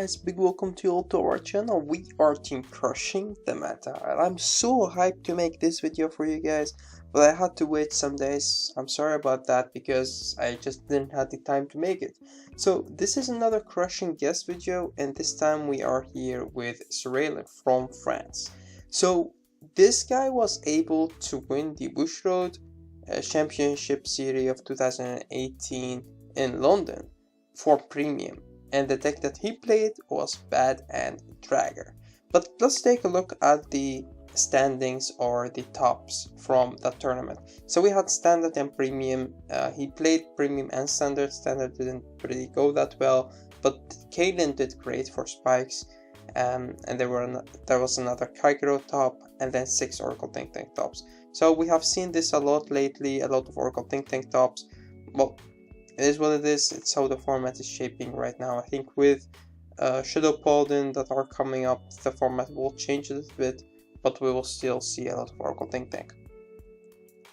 guys, big welcome to you all to our channel. We are team crushing the meta and I'm so hyped to make this video for you guys, but I had to wait some days. I'm sorry about that because I just didn't have the time to make it. So this is another crushing guest video, and this time we are here with Cyrille from France. So this guy was able to win the Bushroad Championship Series of 2018 in London for Premium, and the deck that he played was Bad and Dragger. But let's take a look at the standings or the tops from that tournament. So we had Standard and Premium. He played Premium and Standard. Standard didn't really go that well, but Kaylin did great for Spikes. And there was another Kaigero top, and then 6 Oracle Think Tank tops. So we have seen this a lot lately, a lot of Oracle Think Tank tops. Well, it is what it is. It's how the format is shaping right now. I think with Shadow Paladin that are coming up, the format will change a little bit, but we will still see a lot of Oracle Think Tank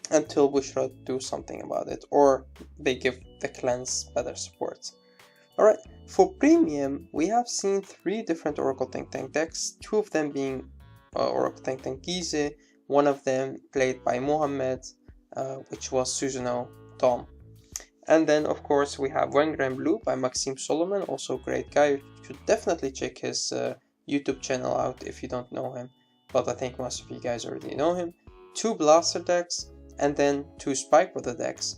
until we should do something about it, or they give the clans better support. Alright, for Premium, we have seen 3 different Oracle Think Tank decks, 2 of them being Oracle Think Tank Gize, one of them played by Mohammed, which was Susanoo Tom. And then of course we have Vanguard Blue by Maxime Solomon, also a great guy. You should definitely check his YouTube channel out if you don't know him, but I think most of you guys already know him. 2 Blaster decks, and then 2 Spike Brother decks.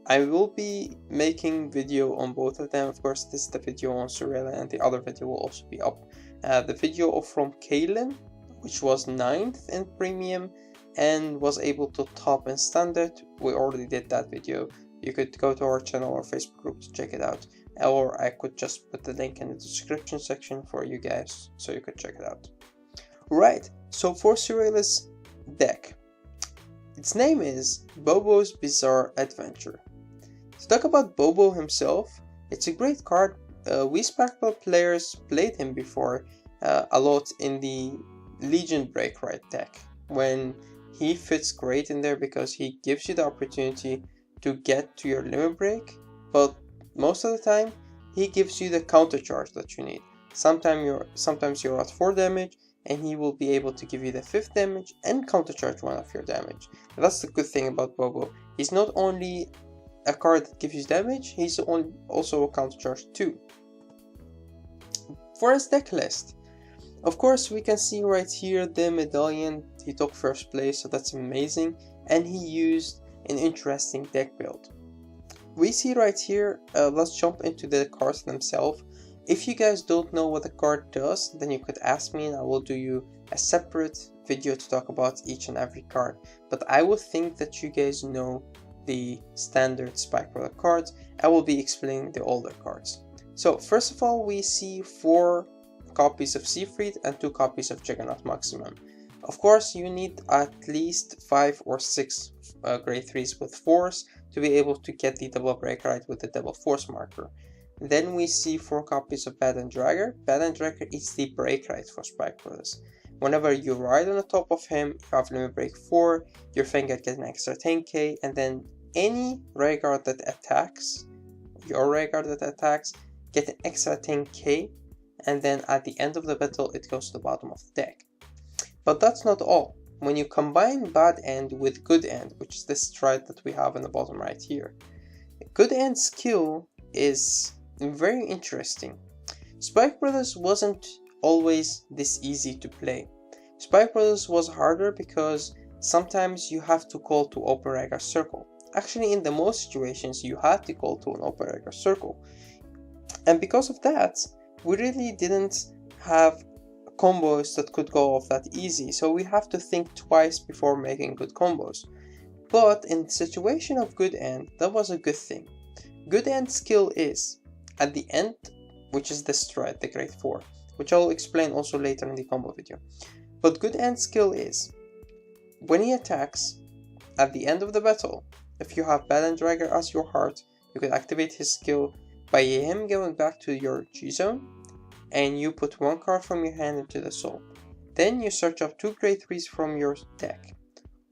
I will be making video on both of them. Of course, this is the video on Cyrille, and the other video will also be up. The video from Kaylin, which was 9th in Premium and was able to top in Standard, we already did that video. You could go to our channel or Facebook group to check it out, or I could just put the link in the description section for you guys so you could check it out. Right, so for Cyrille's deck, its name is Bobo's Bizarre Adventure. To talk about Bobo himself, it's a great card. We Sparkle players played him before a lot in the Legion Breakrite deck, when he fits great in there because he gives you the opportunity to get to your limit break, but most of the time he gives you the counter charge that you need. Sometimes you're at 4 damage and he will be able to give you the 5th damage and counter charge 1 of your damage. That's the good thing about Bobo. He's not only a card that gives you damage, he's also a counter charge too. For his deck list, of course we can see right here the medallion. He took 1st place, so that's amazing, and he used an interesting deck build. We see right here, let's jump into the cards themselves. If you guys don't know what the card does, then you could ask me and I will do you a separate video to talk about each and every card. But I would think that you guys know the standard Spike Brother cards. I will be explaining the older cards. So first of all, we see 4 copies of Siegfried and 2 copies of Juggernaut Maximum. Of course, you need at least 5 or 6 grade 3s with Force to be able to get the double Breakrite with the double Force marker. Then we see 4 copies of Bad and Dragger. Bad and Dragger is the Breakrite for Spike Brothers. Whenever you ride on the top of him, you have limit break 4, your Vanguard gets an extra 10k, and then any Vanguard that attacks, your Vanguard that attacks, get an extra 10k, and then at the end of the battle it goes to the bottom of the deck. But that's not all. When you combine Bad End with Good End, which is the stride that we have in the bottom right here, Good End skill is very interesting. Spike Brothers wasn't always this easy to play. Spike Brothers was harder because sometimes you have to call to open Rhaegar Circle. Actually, in the most situations you had to call to an open Rhaegar Circle. And because of that, we really didn't have combos that could go off that easy, so we have to think twice before making good combos. But in the situation of Good End, that was a good thing. Good End skill is, at the end, which is the stride, the grade 4, which I'll explain also later in the combo video. But Good End skill is, when he attacks, at the end of the battle, if you have Bad and Dragger as your heart, you can activate his skill by him going back to your G-zone, and you put 1 card from your hand into the soul. Then you search up 2 grade 3s from your deck.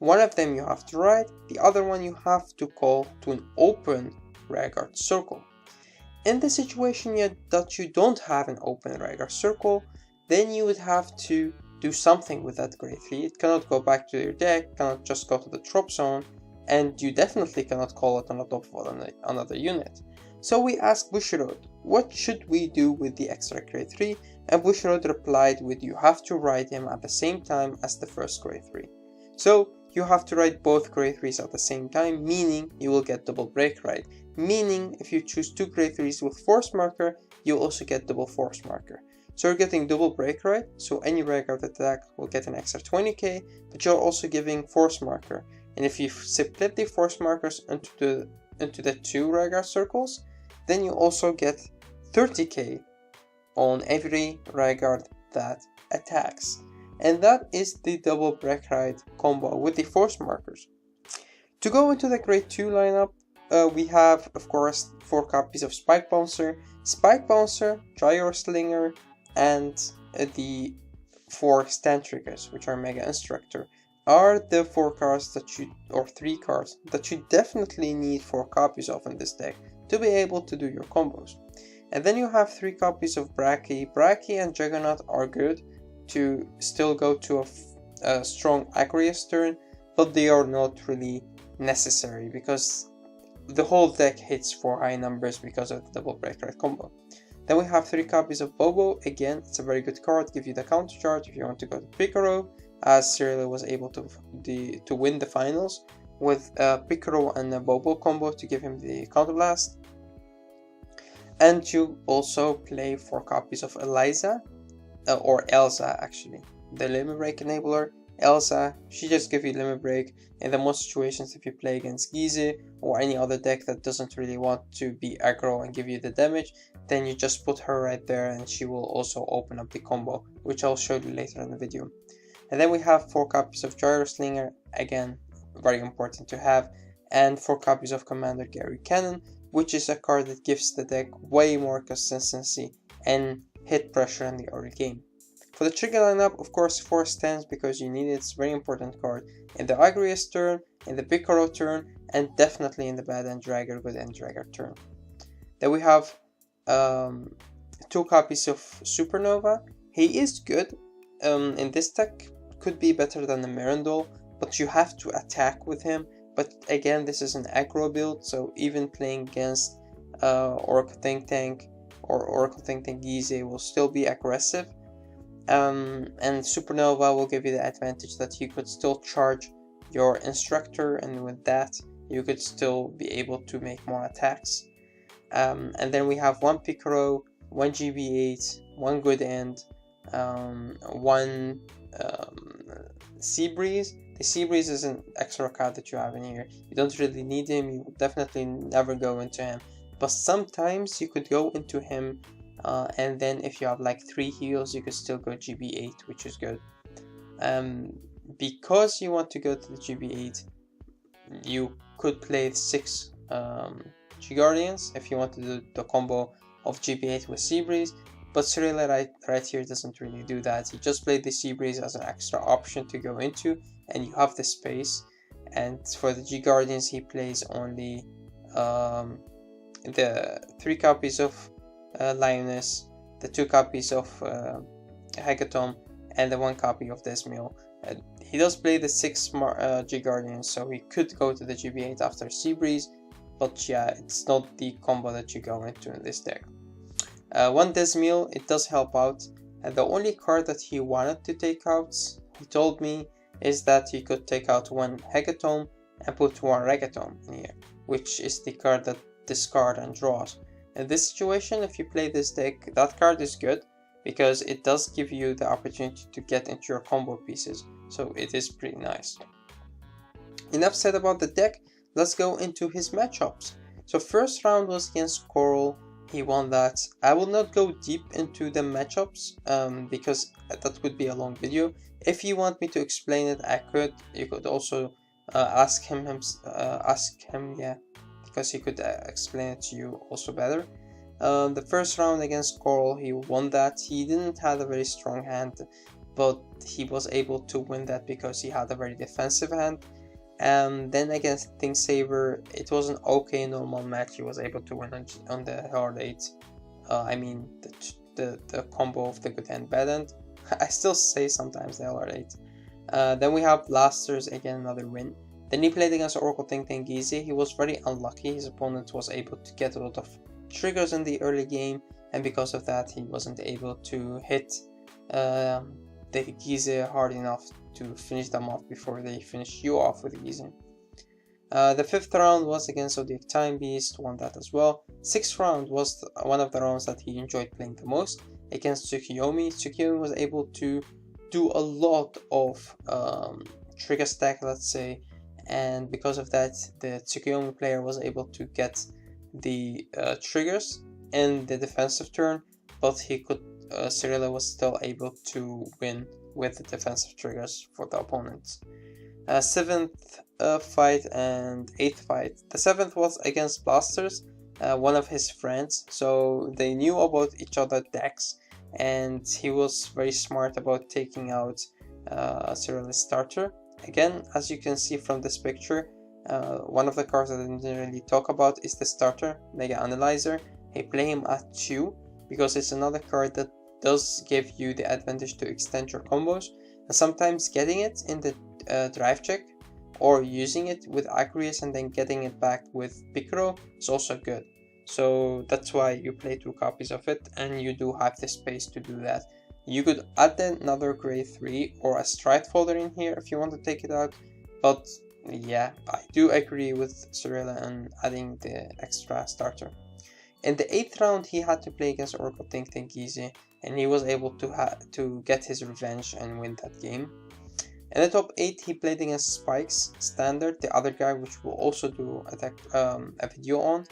One of them you have to ride, the other one you have to call to an open Rhaegar Circle. In the situation that you don't have an open Rhaegar circle, then you would have to do something with that grade 3. It cannot go back to your deck, cannot just go to the drop zone, and you definitely cannot call it on the top of another unit. So we asked Bushiroad, what should we do with the extra grade 3? And Bushiroad replied with, you have to ride him at the same time as the first grade 3. So you have to ride both grade 3s at the same time, meaning you will get double break ride. Meaning if you choose 2 grade 3s with force marker, you'll also get double force marker. So you're getting double break ride, so any Vanguard attack will get an extra 20k, but you're also giving force marker. And if you split the force markers into the 2 Vanguard circles, then you also get 30k on every Vanguard that attacks. And that is the double break ride combo with the force markers. To go into the grade 2 lineup, we have, of course, 4 copies of Spike Bouncer, Gyro Slinger, and the 4 stand triggers, which are Mega Instructor, are the 4 cards that you, or 3 cards, that you definitely need 4 copies of in this deck to be able to do your combos. And then you have 3 copies of Bracky. Bracky and Juggernaut are good to still go to a strong Agrius turn, but they are not really necessary because the whole deck hits for high numbers because of the double break ride combo. Then we have 3 copies of Bobo. Again, it's a very good card, give you the counter charge if you want to go to Picaro, as Cyrille was able to win the finals with a Picaro and a Bobo combo to give him the counter blast. And you also play 4 copies of Eliza, or Elsa actually, the Limit Break enabler. Elsa, she just gives you Limit Break in the most situations if you play against Gize or any other deck that doesn't really want to be aggro and give you the damage, then you just put her right there and she will also open up the combo, which I'll show you later in the video. And then we have 4 copies of Gyro Slinger, again, very important to have, and 4 copies of Commander Gary Cannon, which is a card that gives the deck way more consistency and hit pressure in the early game. For the trigger lineup, of course, 4 stands because you need it. It's a very important card in the Agrius turn, in the Picaro turn, and definitely in the Bad End Dragger, Good End Dragger turn. Then we have 2 copies of Supernova. He is good in this deck, could be better than the Mirandol, but you have to attack with him. But again, this is an aggro build, so even playing against Oracle Think Tank or Oracle Think Tank Gize will still be aggressive. And Supernova will give you the advantage that you could still charge your Instructor, and with that you could still be able to make more attacks. And then we have 1 Picaro, 1 GB8, 1 Good End, 1 Seabreeze. The Seabreeze is an extra card that you have in here. You don't really need him, you definitely never go into him, but sometimes you could go into him, and then if you have like 3 heals, you could still go GB8, which is good. Because you want to go to the GB8, you could play 6 G-Guardians if you want to do the combo of GB8 with Seabreeze, but Cyrille right here doesn't really do that. He just played the Seabreeze as an extra option to go into, and you have the space. And for the G-Guardians, he plays only the 3 copies of Lioness, the 2 copies of Hecatomb, and the 1 copy of Desmio. He does play the 6 G-Guardians, so he could go to the GB8 after Seabreeze, but yeah, it's not the combo that you go into in this deck. 1 Desmio, it does help out, and the only card that he wanted to take out, he told me, is that he could take out 1 Hecatomb and put 1 Regatomb in here, which is the card that discard and draws. In this situation, if you play this deck, that card is good because it does give you the opportunity to get into your combo pieces, so it is pretty nice. Enough said about the deck, let's go into his matchups. So first round was against Coral. He won that. I will not go deep into the matchups because that would be a long video. If you want me to explain it, I could. You could also ask him, yeah, because he could explain it to you also better. The first round against Coral, he won that. He didn't have a very strong hand, but he was able to win that because he had a very defensive hand. Then against Think Saver, it was an okay normal match. He was able to win on the hard 8. I mean the combo of the good and bad end. I still say sometimes the hard 8. Then we have Blasters, again another win. Then he played against Oracle Think Tengizi. He was very unlucky. His opponent was able to get a lot of triggers in the early game, and because of that he wasn't able to hit the Gize hard enough to finish them off before they finish you off with Gize. The 5th round was against Zodiac Time Beast, won that as well. 6th round was one of the rounds that he enjoyed playing the most, against Tsukiyomi. Tsukiyomi was able to do a lot of trigger stack, let's say, and because of that the Tsukiyomi player was able to get the triggers in the defensive turn, but Cyrille was still able to win with the defensive triggers for the opponents. 7th fight and 8th fight. The 7th was against Blasters, one of his friends, so they knew about each other's decks, and he was very smart about taking out Cyrille's starter. Again, as you can see from this picture, one of the cards that I didn't really talk about is the starter, Mega Analyzer. I play him at 2 because it's another card that does give you the advantage to extend your combos, and sometimes getting it in the drive check or using it with Agrius and then getting it back with Picro is also good. So that's why you play 2 copies of it, and you do have the space to do that. You could add another grade 3 or a stride folder in here if you want to take it out, but yeah, I do agree with Cyrille on adding the extra starter. In the 8th round he had to play against Oracle Think Tengizi, and he was able to get his revenge and win that game. In the top 8 he played against Spikes Standard, the other guy, which we'll also do a video on.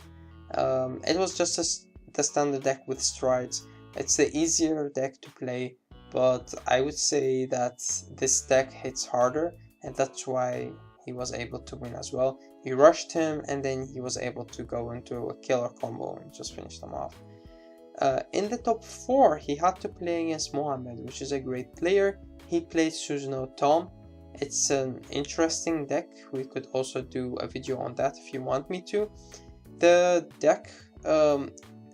It was just the standard deck with strides. It's the easier deck to play, but I would say that this deck hits harder, and that's why he was able to win as well. He rushed him, and then he was able to go into a killer combo and just finish them off. In the top 4 he had to play against Mohamed, which is a great player. He played Suzuno Tom. It's an interesting deck. We could also do a video on that if you want me to. The deck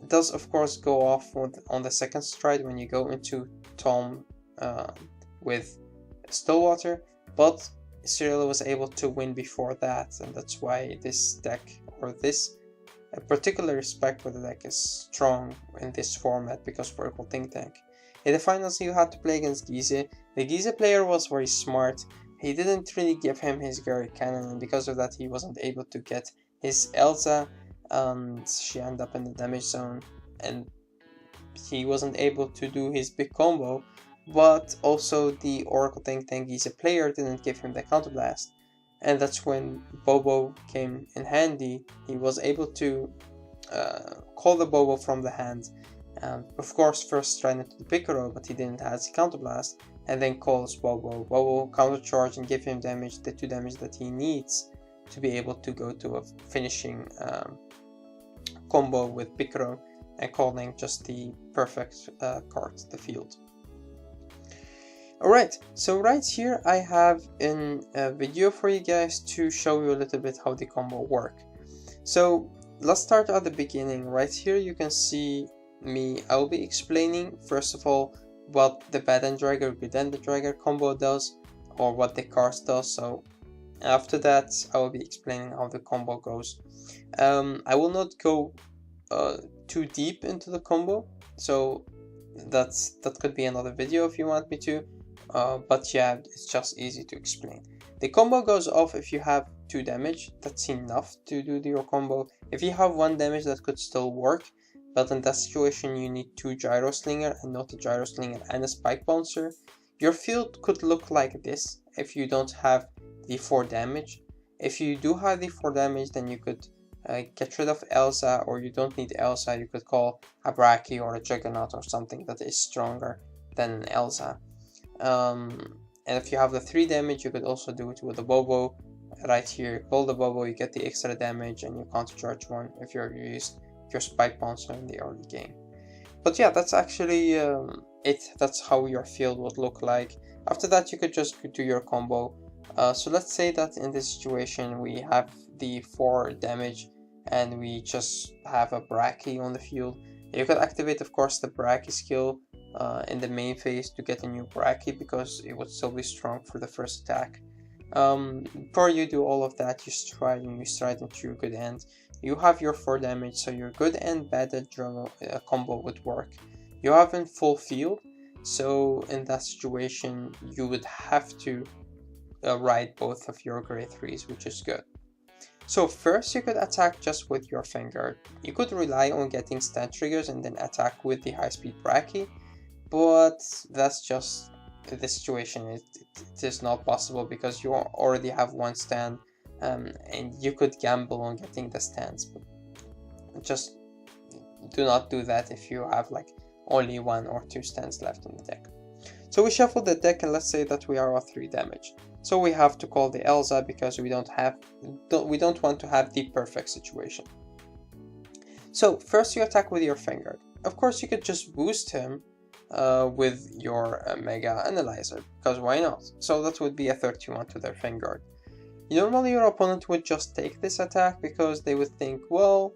does of course go off on the second stride when you go into Tom with Stillwater, but Cyrille was able to win before that, and that's why this deck, or this particular respect for the deck, is strong in this format because of Oracle Think Tank. In the finals you had to play against Gize. The Gize player was very smart. He didn't really give him his Gary Cannon, and because of that he wasn't able to get his Elsa, and she ended up in the damage zone, and he wasn't able to do his big combo. But also the Oracle Think Tengizi player didn't give him the counterblast, and that's when Bobo came in handy. He was able to call the Bobo from the hand, of course first trying into the Piccolo, but he didn't have the counterblast, and then calls Bobo. Bobo countercharge and give him damage, the 2 damage that he needs to be able to go to a finishing combo with Piccolo, and calling just the perfect card to the field. Alright, so right here I have a video for you guys to show you a little bit how the combo work. So let's start at the beginning. Right here you can see me. I will be explaining first of all what the Bad End Dragger, Good End Dragger combo does, or what the cards does. So after that I will be explaining how the combo goes. I will not go too deep into the combo, so that could be another video if you want me to. But yeah, it's just easy to explain. The combo goes off if you have 2 damage. That's enough to do your combo. If you have 1 damage, that could still work, but in that situation you need 2 Gyro Slinger and not a Gyro Slinger and a Spike Bouncer. Your field could look like this if you don't have the 4 damage. If you do have the 4 damage, then you could get rid of Elsa, or you don't need Elsa, you could call a Braki or a Juggernaut or something that is stronger than an Elsa. And if you have the 3 damage, you could also do it with a Bobo. Right here, call the Bobo, you get the extra damage, and you countercharge 1 if you're used your Spike Bouncer in the early game. But yeah, that's actually it. That's how your field would look like. After that, you could just do your combo. So let's say that in this situation we have the 4 damage and we just have a Brachy on the field. You could activate, of course, the Brachy skill in the main phase to get a new Brachy, because it would still be strong for the first attack. Before you do all of that, you stride into your good end. You have your 4 damage, so your good and bad combo would work. You have in full field, so in that situation you would have to ride both of your grade 3s, which is good. So first you could attack just with your Vanguard. You could rely on getting stand triggers and then attack with the high speed Brachy, but that's just the situation. It is not possible because you already have 1 stand, and you could gamble on getting the stands, but just do not do that if you have like only 1 or 2 stands left in the deck. So we shuffle the deck, and let's say that we are at 3 damage. So we have to call the Elsa because we don't want to have the perfect situation. So first you attack with your Vanguard. Of course you could just boost him with your Mega Analyzer, because why not? So that would be a 31 to their Vanguard. Normally your opponent would just take this attack because they would think, well,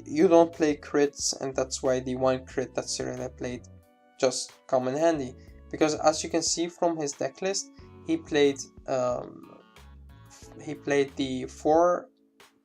you don't play crits, and that's why the 1 crit that Cyrille played just come in handy. Because as you can see from his deck list, he played the 4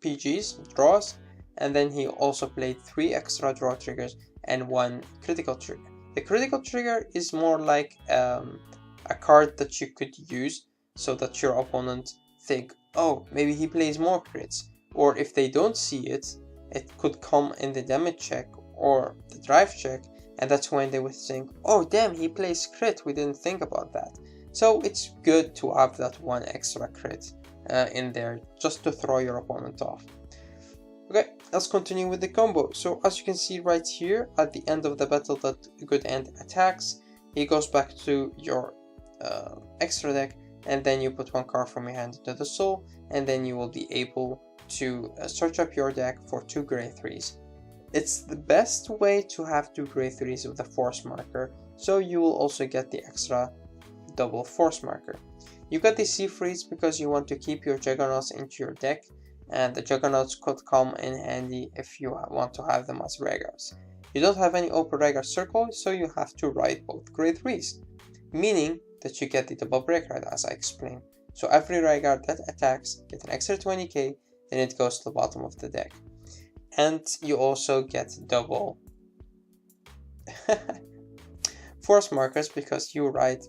PGs, draws, and then he also played 3 extra draw triggers and 1 critical trigger. The critical trigger is more like a card that you could use so that your opponent think, oh, maybe he plays more crits, or if they don't see it, it could come in the damage check or the drive check, and that's when they would think, oh damn, he plays crit, we didn't think about that. So it's good to have that 1 extra crit in there just to throw your opponent off. Okay, let's continue with the combo. So as you can see right here, at the end of the battle that good end attacks, he goes back to your extra deck, and then you put 1 card from your hand into the soul, and then you will be able to search up your deck for 2 grade 3s. It's the best way to have 2 grade 3s with a force marker, so you will also get the extra double force marker. You got the Sea Freeze because you want to keep your Juggernauts into your deck, and the Juggernauts could come in handy if you want to have them as Regars. You don't have any open Regar circle, so you have to ride both grade 3s, meaning that you get the double break ride as I explained. So every Regar that attacks get an extra 20k, then it goes to the bottom of the deck. And you also get double force markers because you ride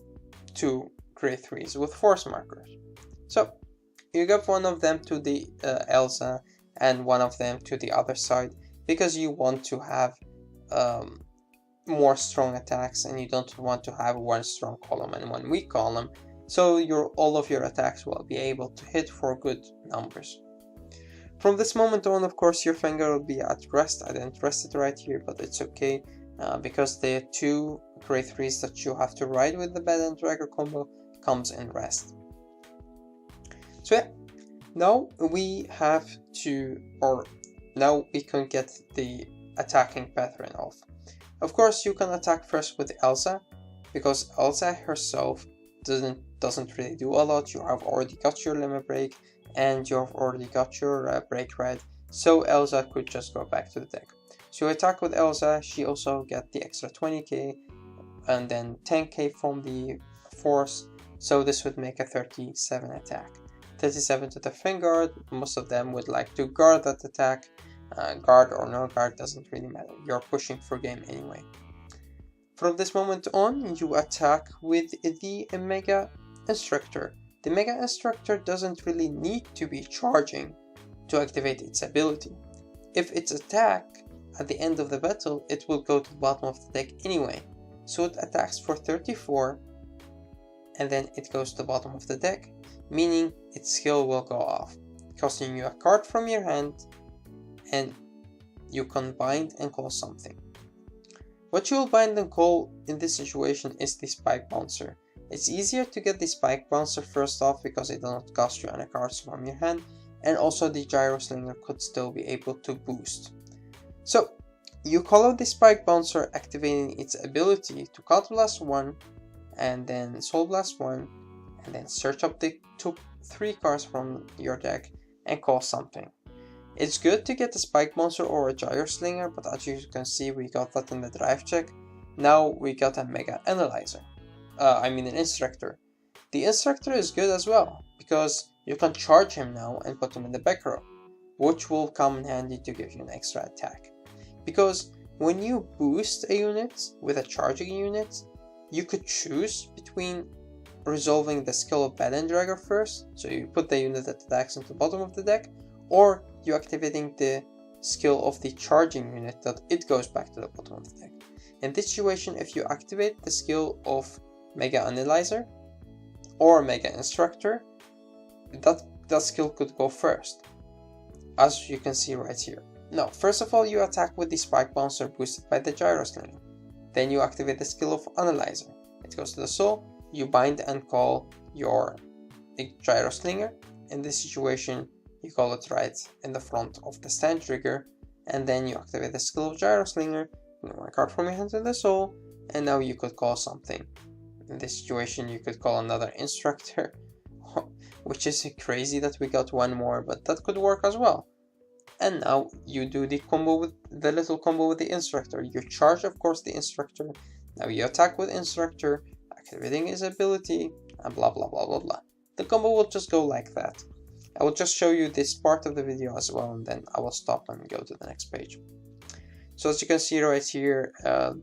2 grade 3s with force markers. So you give one of them to the Elsa and one of them to the other side because you want to have more strong attacks, and you don't want to have 1 strong column and 1 weak column, so all of your attacks will be able to hit for good numbers. From this moment on, of course, your finger will be at rest. I didn't rest it right here, but it's okay because the 2 grade 3s that you have to ride with the Bed and Dragger combo comes in rest. So yeah, now we have to, or now we can get the attacking pattern off. Of course, you can attack first with Elsa, because Elsa herself doesn't really do a lot. You have already got your limit break, and you have already got your break ride, so Elsa could just go back to the deck. So you attack with Elsa, she also get the extra 20k, and then 10k from the force, so this would make a 37 attack. 37 to the Vanguard. Most of them would like to guard that attack. Guard or no guard doesn't really matter, you're pushing for game anyway. From this moment on, you attack with the Mega Instructor. The Mega Instructor doesn't really need to be charging to activate its ability. If its attack at the end of the battle, it will go to the bottom of the deck anyway. So it attacks for 34 and then it goes to the bottom of the deck, meaning its skill will go off, costing you a card from your hand, and you can bind and call something. What you will bind and call in this situation is the Spike Bouncer. It's easier to get the Spike Bouncer first off because it does not cost you any cards from your hand, and also the Gyro Slinger could still be able to boost. So you call out the Spike Bouncer, activating its ability to Counter Blast 1 and then Soul Blast 1, and then search up the top 3 cards from your deck and call something. It's good to get a Spike Monster or a Gyro Slinger, but as you can see, we got that in the drive check. Now we got a Mega Analyzer. An Instructor. The Instructor is good as well, because you can charge him now and put him in the back row, which will come in handy to give you an extra attack. Because when you boost a unit with a charging unit, you could choose between resolving the skill of Balance Dragger first, so you put the unit that attacks into the bottom of the deck, or you activating the skill of the charging unit that it goes back to the bottom of the deck. In this situation, if you activate the skill of Mega Analyzer or Mega Instructor, that skill could go first, as you can see right here. Now, first of all, you attack with the Spike Monster boosted by the Gyro Slinger. Then you activate the skill of Analyzer. It goes to the soul, you bind and call your Gyro Slinger. In this situation, you call it right in the front of the stand trigger, and then you activate the skill of Gyro Slinger, put one card from your hand to the soul, and now you could call something. In this situation, you could call another Instructor, which is crazy that we got one more, but that could work as well. And now you do the combo with the little combo with the Instructor. You charge, of course, the Instructor. Now you attack with Instructor, activating his ability, and blah blah blah blah blah. The combo will just go like that. I will just show you this part of the video as well, and then I will stop and go to the next page. So as you can see right here,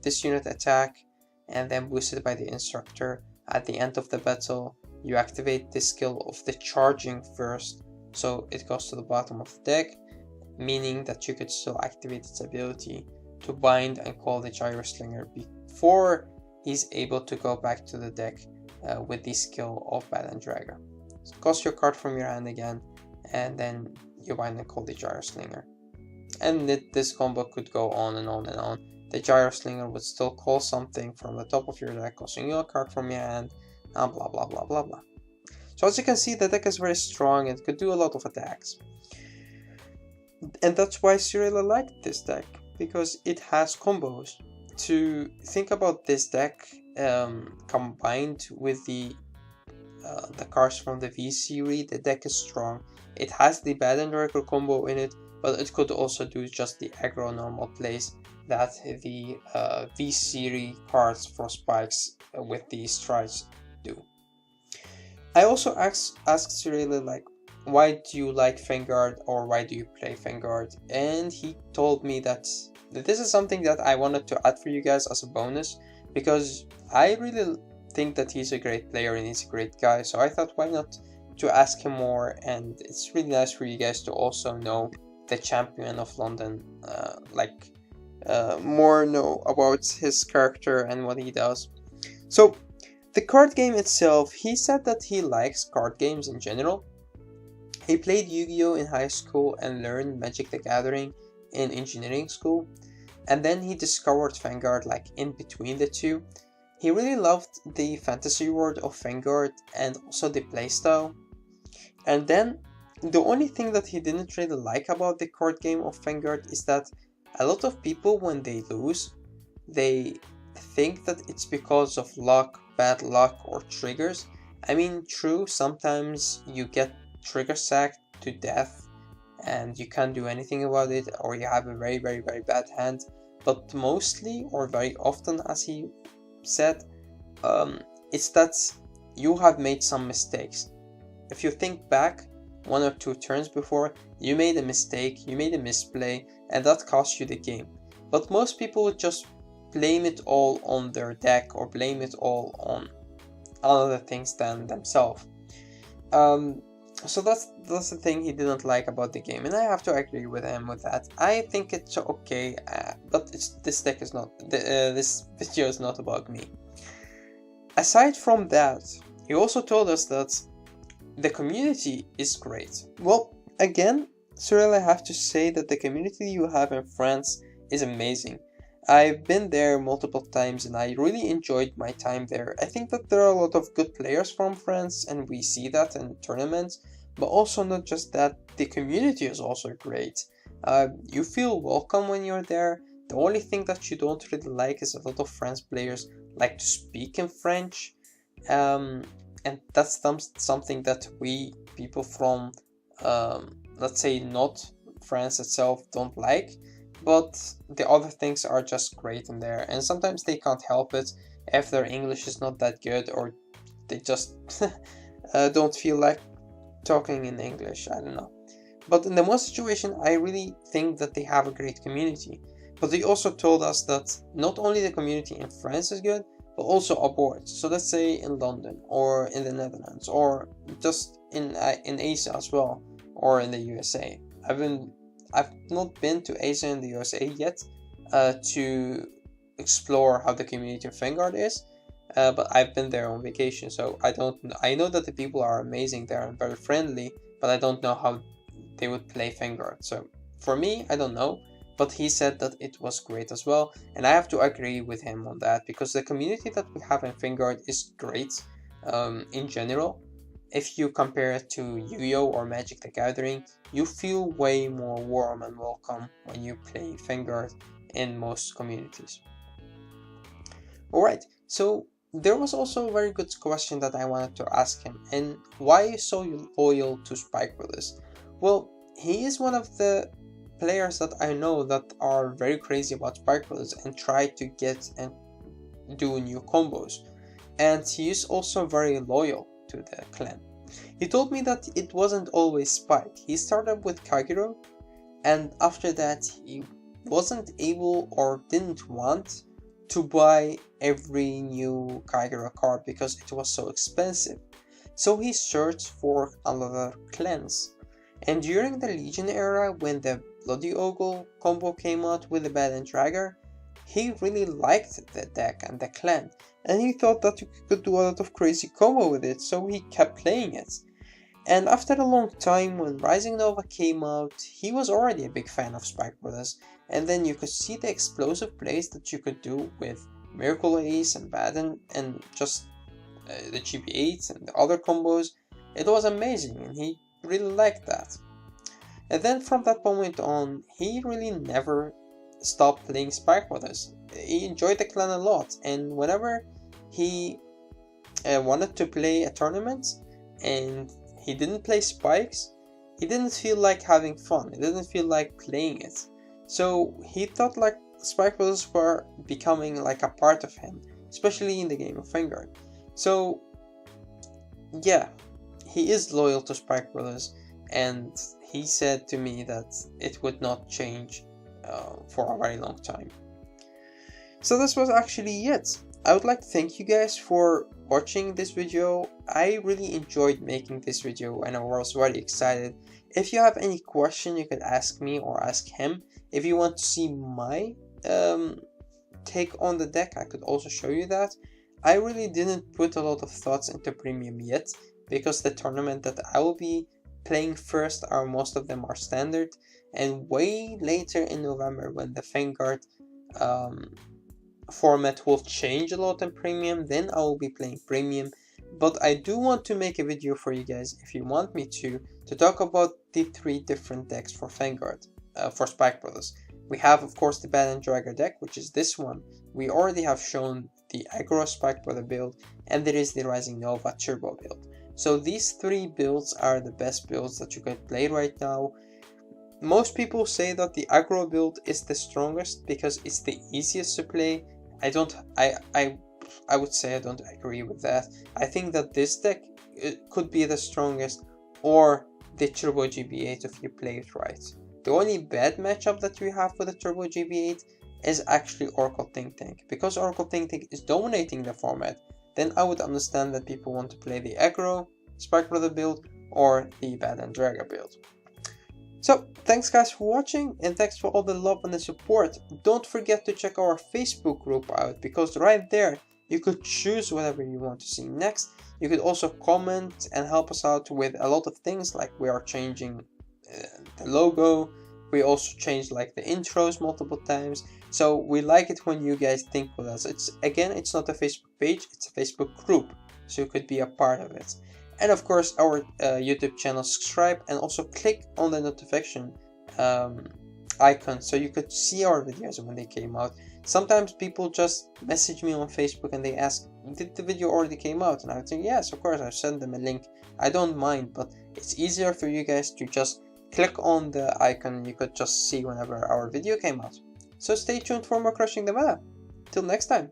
this unit attack and then boosted by the Instructor. At the end of the battle, you activate the skill of the charging first, so it goes to the bottom of the deck, meaning that you could still activate its ability to bind and call the Gyro Slinger before he's able to go back to the deck with the skill of Balance Dragger. So cast your card from your hand again, and then you bind and call the Gyro Slinger. And this combo could go on and on and on. The Gyro Slinger would still call something from the top of your deck, casting you a card from your hand, and blah blah blah blah blah. So as you can see, the deck is very strong and could do a lot of attacks. And that's why Cyrille liked this deck, because it has combos. To think about this deck combined with the cards from the V series, the deck is strong. It has the Balance Dragger combo in it, but it could also do just the aggro normal plays that the V series cards for spikes with the strides do. I also asked Cyrille, like, why do you like Vanguard, or why do you play Vanguard? And he told me that this is something that I wanted to add for you guys as a bonus, because I really think that he's a great player and he's a great guy, so I thought why not to ask him more. And it's really nice for you guys to also know the champion of London, more know about his character and what he does. So the card game itself, he said that he likes card games in general. He played Yu-Gi-Oh in high school and learned Magic the Gathering in engineering school, and then he discovered Vanguard like in between the two. He really loved the fantasy world of Vanguard and also the playstyle. And then the only thing that he didn't really like about the card game of Vanguard is that a lot of people, when they lose, they think that it's because of luck, bad luck, or triggers. I mean, true, sometimes you get trigger sacked to death and you can't do anything about it, or you have a very bad hand, but mostly, or very often as he said, it's that you have made some mistakes. If you think back 1 or 2 turns before, you made a mistake, you made a misplay, and that cost you the game. But most people would just blame it all on their deck, or blame it all on other things than themselves. So that's the thing he didn't like about the game, and I have to agree with him with that. I think it's okay, but this deck is not. This video is not about me. Aside from that, he also told us that the community is great. Well, again, Cyrille, I have to say that the community you have in France is amazing. I've been there multiple times and I really enjoyed my time there. I think that there are a lot of good players from France, and we see that in tournaments, but also not just that, the community is also great. You feel welcome when you're there. The only thing that you don't really like is a lot of French players like to speak in French. and that's something that we people from let's say not France itself don't like, but the other things are just great in there, and sometimes they can't help it if their English is not that good, or they just don't feel like talking in English, I don't know. But in the most situation, I really think that they have a great community. But they also told us that not only the community in France is good, but also abroad. So let's say in London, or in the Netherlands, or just in Asia as well, or in the USA. I've not been to Asia and the USA yet to explore how the community of Vanguard is, but I've been there on vacation, so I know that the people are amazing there and very friendly, but I don't know how they would play Vanguard. So for me, I don't know, but he said that it was great as well, and I have to agree with him on that, because the community that we have in Vanguard is great in general. If you compare it to Yu-Gi-Oh! Or Magic the Gathering, you feel way more warm and welcome when you play Vanguard in most communities. Alright, so there was also a very good question that I wanted to ask him, and why is so loyal to Spike Brothers? Well, he is one of the players that I know that are very crazy about Spike Brothers and try to get and do new combos, and he is also very loyal to the clan. He told me that it wasn't always Spike. He started with Kagero, and after that he wasn't able or didn't want to buy every new Kagero card because it was so expensive. So he searched for other clans. And during the Legion era, when the Bloody Ogle combo came out with the Bad and Dragger, he really liked the deck and the clan, and he thought that you could do a lot of crazy combo with it, so he kept playing it. And after a long time, when Rising Nova came out, he was already a big fan of Spike Brothers, and then you could see the explosive plays that you could do with Miracle Ace and Baden and just the GB8s and the other combos. It was amazing, and he really liked that. And then from that moment on, he really never stopped playing Spike Brothers. He enjoyed the clan a lot, and whenever he wanted to play a tournament and he didn't play Spikes, he didn't feel like having fun, he didn't feel like playing it. So he thought like Spike Brothers were becoming like a part of him, especially in the game of Vanguard. So yeah, he is loyal to Spike Brothers, and he said to me that it would not change for a very long time. So this was actually it. I would like to thank you guys for watching this video. I really enjoyed making this video and I was very excited. If you have any question, you could ask me or ask him. If you want to see my take on the deck, I could also show you that. I really didn't put a lot of thoughts into premium yet, because the tournament that I will be playing first are most of them are standard, and way later in November, when the Vanguard format will change a lot in premium, then I will be playing premium. But I do want to make a video for you guys, if you want me to talk about the 3 different decks for Vanguard, for Spike Brothers. We have, of course, the Bad and Dragger deck, which is this one. We already have shown the aggro Spike Brother build, and there is the Rising Nova Turbo build. So these 3 builds are the best builds that you can play right now. Most people say that the aggro build is the strongest because it's the easiest to play. I would say I don't agree with that. I think that this deck could be the strongest, or the Turbo GB8 if you play it right. The only bad matchup that we have with the Turbo GB8 is actually Oracle Think Tank. Because Oracle Think Tank is dominating the format, then I would understand that people want to play the aggro Spike Brother build or the Bad and Dragger build. So, thanks guys for watching, and thanks for all the love and the support. Don't forget to check our Facebook group out, because right there you could choose whatever you want to see next. You could also comment and help us out with a lot of things, like we are changing the logo. We also changed like the intros multiple times. So we like it when you guys think with us. It's not a Facebook page, it's a Facebook group, so you could be a part of it. And of course our YouTube channel, subscribe, and also click on the notification icon so you could see our videos when they came out. Sometimes people just message me on Facebook and they ask, did the video already came out? And I would think, yes, of course, I've sent them a link. I don't mind, but it's easier for you guys to just click on the icon and you could just see whenever our video came out. So stay tuned for more Crushing the Map. Till next time.